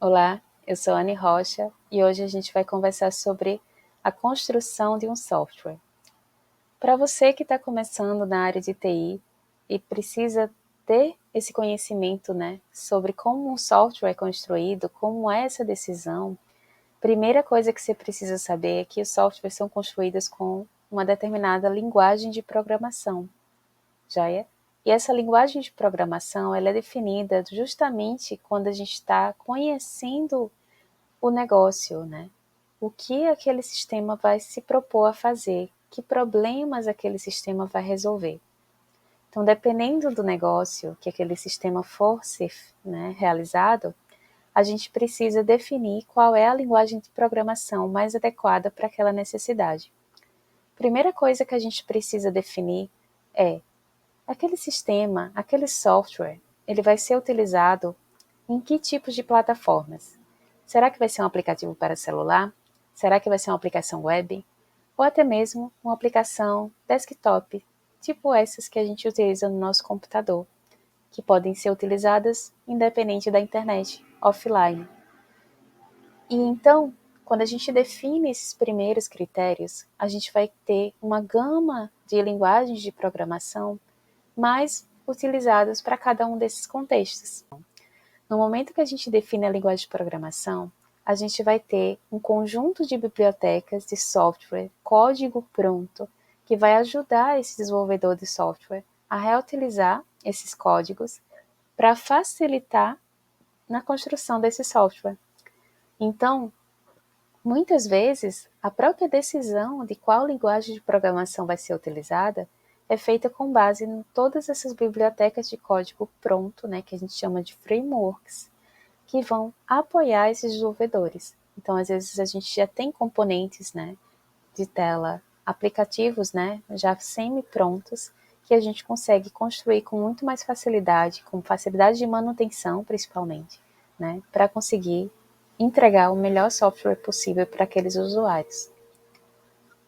Olá, eu sou Anne Rocha e hoje a gente vai conversar sobre a construção de um software. Para você que está começando na área de TI e precisa ter esse conhecimento, sobre como um software é construído, como é essa decisão, primeira coisa que você precisa saber é que os softwares são construídos com uma determinada linguagem de programação, já é? E essa linguagem de programação ela é definida justamente quando a gente está conhecendo o negócio, O que aquele sistema vai se propor a fazer, que problemas aquele sistema vai resolver. Então, dependendo do negócio que aquele sistema for ser realizado, a gente precisa definir qual é a linguagem de programação mais adequada para aquela necessidade. Primeira coisa que a gente precisa definir é aquele sistema, aquele software, ele vai ser utilizado em que tipos de plataformas? Será que vai ser um aplicativo para celular? Será que vai ser uma aplicação web? Ou até mesmo uma aplicação desktop, tipo essas que a gente utiliza no nosso computador, que podem ser utilizadas independente da internet, offline. E então, quando a gente define esses primeiros critérios, a gente vai ter uma gama de linguagens de programação mais utilizadas para cada um desses contextos. No momento que a gente define a linguagem de programação, a gente vai ter um conjunto de bibliotecas de software, código pronto, que vai ajudar esse desenvolvedor de software a reutilizar esses códigos para facilitar na construção desse software. Então, muitas vezes, a própria decisão de qual linguagem de programação vai ser utilizada é feita com base em todas essas bibliotecas de código pronto, que a gente chama de frameworks, que vão apoiar esses desenvolvedores. Então, às vezes, a gente já tem componentes de tela, aplicativos já semi-prontos, que a gente consegue construir com muito mais facilidade, com facilidade de manutenção, principalmente, para conseguir entregar o melhor software possível para aqueles usuários.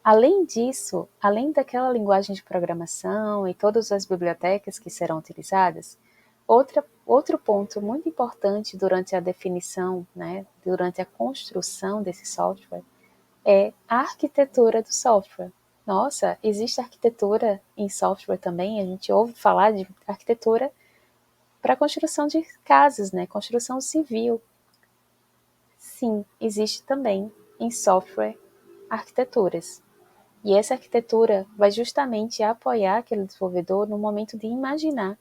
Além disso, além daquela linguagem de programação e todas as bibliotecas que serão utilizadas, outro ponto muito importante durante a definição, durante a construção desse software, é a arquitetura do software. Nossa, existe arquitetura em software também? A gente ouve falar de arquitetura para construção de casas, construção civil. Sim, existe também em software arquiteturas. E essa arquitetura vai justamente apoiar aquele desenvolvedor no momento de imaginar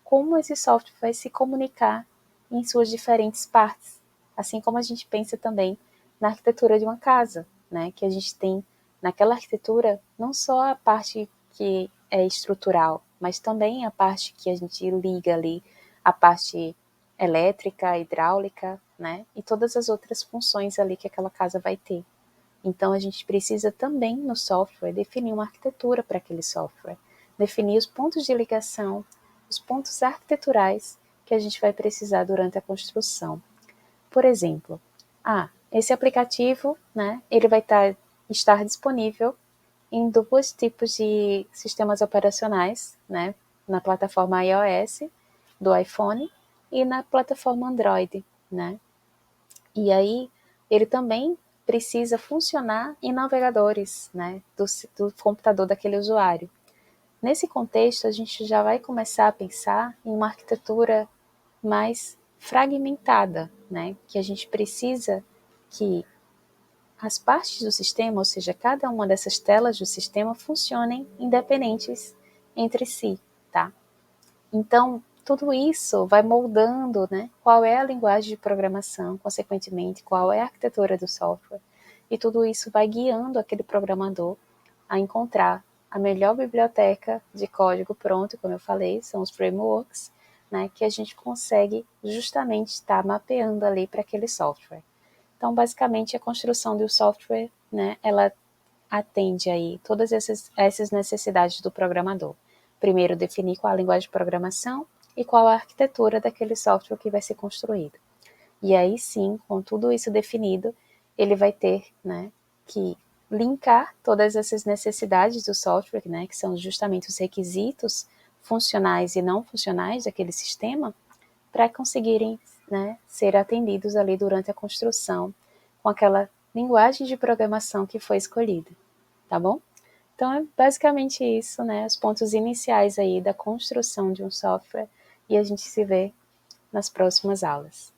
como esse software vai se comunicar em suas diferentes partes. Assim como a gente pensa também na arquitetura de uma casa, que a gente tem naquela arquitetura não só a parte que é estrutural, mas também a parte que a gente liga ali, a parte elétrica, hidráulica, e todas as outras funções ali que aquela casa vai ter. Então, a gente precisa também, no software, definir uma arquitetura para aquele software, definir os pontos de ligação, os pontos arquiteturais que a gente vai precisar durante a construção. Por exemplo, esse aplicativo, ele vai estar disponível em dois tipos de sistemas operacionais, na plataforma iOS do iPhone e na plataforma Android, E aí, ele também precisa funcionar em navegadores, do computador daquele usuário. Nesse contexto, a gente já vai começar a pensar em uma arquitetura mais fragmentada, que a gente precisa que as partes do sistema, ou seja, cada uma dessas telas do sistema, funcionem independentes entre si, tá? Então, tudo isso vai moldando, qual é a linguagem de programação, consequentemente, qual é a arquitetura do software, e tudo isso vai guiando aquele programador a encontrar a melhor biblioteca de código pronto, como eu falei, são os frameworks, que a gente consegue justamente estar mapeando ali para aquele software. Então, basicamente, a construção do software, ela atende aí todas essas necessidades do programador. Primeiro, definir qual a linguagem de programação e qual a arquitetura daquele software que vai ser construído. E aí sim, com tudo isso definido, ele vai ter que linkar todas essas necessidades do software, que são justamente os requisitos funcionais e não funcionais daquele sistema, para conseguirem né, ser atendidos ali durante a construção com aquela linguagem de programação que foi escolhida, tá bom? Então é basicamente isso, né, os pontos iniciais aí da construção de um software, e a gente se vê nas próximas aulas.